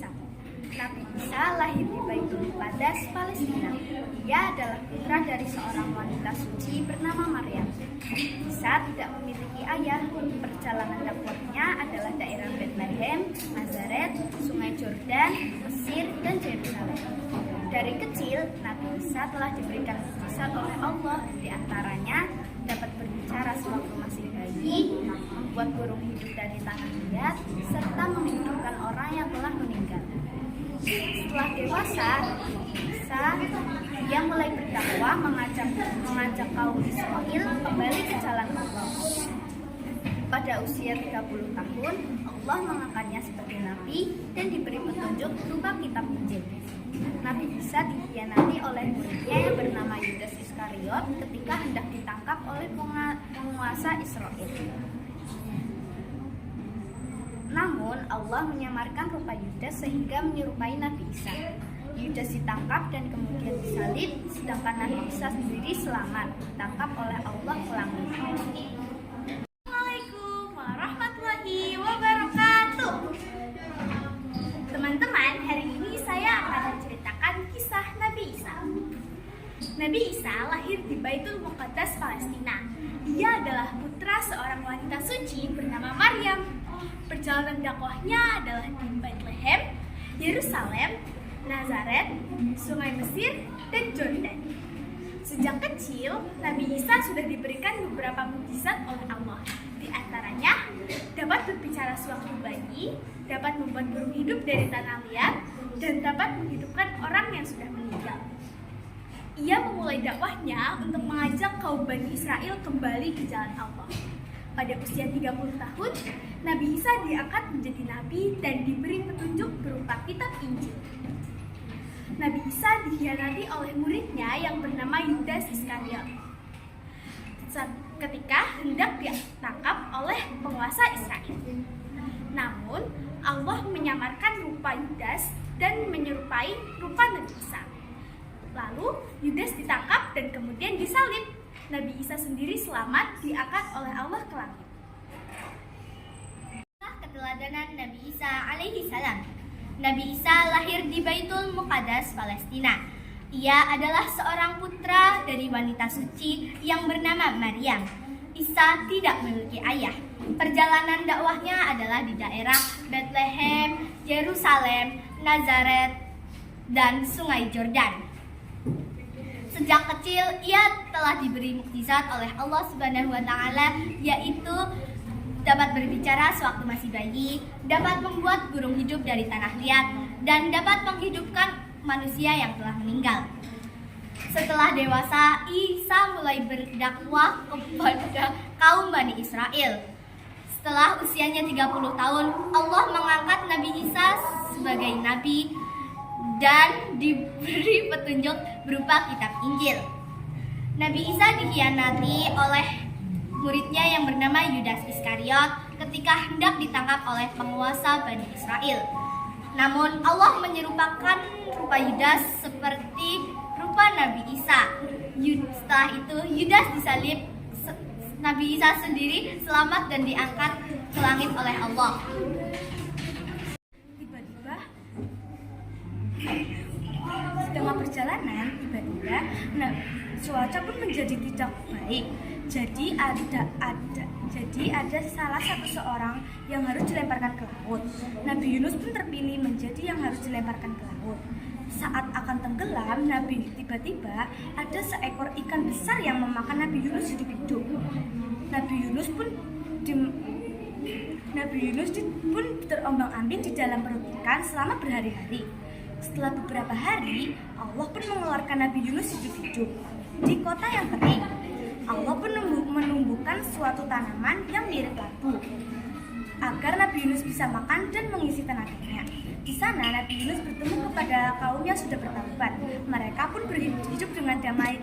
Isa. Nabi Isa lahir di Baitul Muqaddas, Palestina. Ia adalah putra dari seorang wanita suci bernama Maryam. Isa tidak memiliki ayah. Perjalanan dakwahnya adalah daerah Bethlehem, Nazaret, Sungai Jordan, Mesir, dan Yerusalem. Dari kecil, Nabi Isa telah diberikan mukjizat oleh Allah, di antaranya dapat berbicara sewaktu masih bayi, membuat burung hidup dari tanah liat, serta menghidupkan orang yang telah meninggal. Setelah dewasa, Isa ia mulai berdakwah mengajak kaum Israel kembali ke jalan Allah. Pada usia 30 tahun, Allah mengangkatnya sebagai nabi dan diberi petunjuk berupa kitab Injil. Nabi Isa dikhianati oleh muridnya yang bernama Yudas Iskariot ketika hendak ditangkap oleh penguasa Israel. Namun Allah menyamarkan rupa Yudas sehingga menyerupai Nabi Isa. Yudas ditangkap dan kemudian disalib, sedangkan Nabi Isa sendiri selamat ditangkap oleh Allah ke langit. Assalamualaikum warahmatullahi wabarakatuh. Teman-teman, hari ini saya akan menceritakan kisah Nabi Isa. Nabi Isa lahir di Baitul Muqaddas, Palestina. Ia adalah putra seorang wanita suci bernama Maryam. Perjalanan dakwahnya adalah di Bethlehem, Yerusalem, Nazaret, Sungai Mesir, dan Jordan. Sejak kecil, Nabi Isa sudah diberikan beberapa mukjizat oleh Allah. Di antaranya, dapat berbicara sewaktu bayi, dapat membuat burung hidup dari tanah liat, dan dapat menghidupkan orang yang sudah meninggal. Ia memulai dakwahnya untuk mengajak kaum Bani Israel kembali ke jalan Allah. Pada usia 30 tahun, Nabi Isa diangkat menjadi nabi dan diberi petunjuk berupa kitab Injil. Nabi Isa dikhianati oleh muridnya yang bernama Yudas Iskariot ketika hendak ditangkap oleh penguasa Israel. Namun, Allah menyamarkan rupa Yudas dan menyerupai rupa Nabi Isa. Lalu, Yudas ditangkap dan kemudian disalib. Nabi Isa sendiri selamat diangkat oleh Allah ke langit. Keteladanan Nabi Isa alaihi salam. Nabi Isa lahir di Baitul Muqaddas, Palestina. Ia adalah seorang putra dari wanita suci yang bernama Maryam. Isa tidak memiliki ayah. Perjalanan dakwahnya adalah di daerah Bethlehem, Yerusalem, Nazaret, dan Sungai Jordan. Sejak kecil, ia telah diberi mukjizat oleh Allah Subhanahu wa Ta'ala, yaitu dapat berbicara sewaktu masih bayi, dapat membuat burung hidup dari tanah liat, dan dapat menghidupkan manusia yang telah meninggal. Setelah dewasa, Isa mulai berdakwah kepada kaum Bani Israel. Setelah usianya 30 tahun, Allah mengangkat Nabi Isa sebagai nabi dan diberi petunjuk berupa kitab Injil. Nabi Isa dikhianati oleh muridnya yang bernama Yudas Iskariot ketika hendak ditangkap oleh penguasa Bani Israel. Namun Allah menyerupakan rupa Yudas seperti rupa Nabi Isa. Setelah itu Yudas disalib, Nabi Isa sendiri selamat dan diangkat ke langit oleh Allah. Di tengah perjalanan, tiba-tiba cuaca pun menjadi tidak baik. Jadi ada salah satu seorang yang harus dilemparkan ke laut. Nabi Yunus pun terpilih menjadi yang harus dilemparkan ke laut. Saat akan tenggelam, tiba-tiba ada seekor ikan besar yang memakan Nabi Yunus hidup-hidup. Nabi Yunus pun terombang-ambing di dalam perut ikan selama berhari-hari. Setelah beberapa hari, Allah pun mengeluarkan Nabi Yunus hidup-hidup di kota yang kering. Allah pun menumbuhkan suatu tanaman yang mirip labu agar Nabi Yunus bisa makan dan mengisi tenaganya. Di sana Nabi Yunus bertemu kepada kaum yang sudah bertaubat. Mereka pun hidup dengan damai.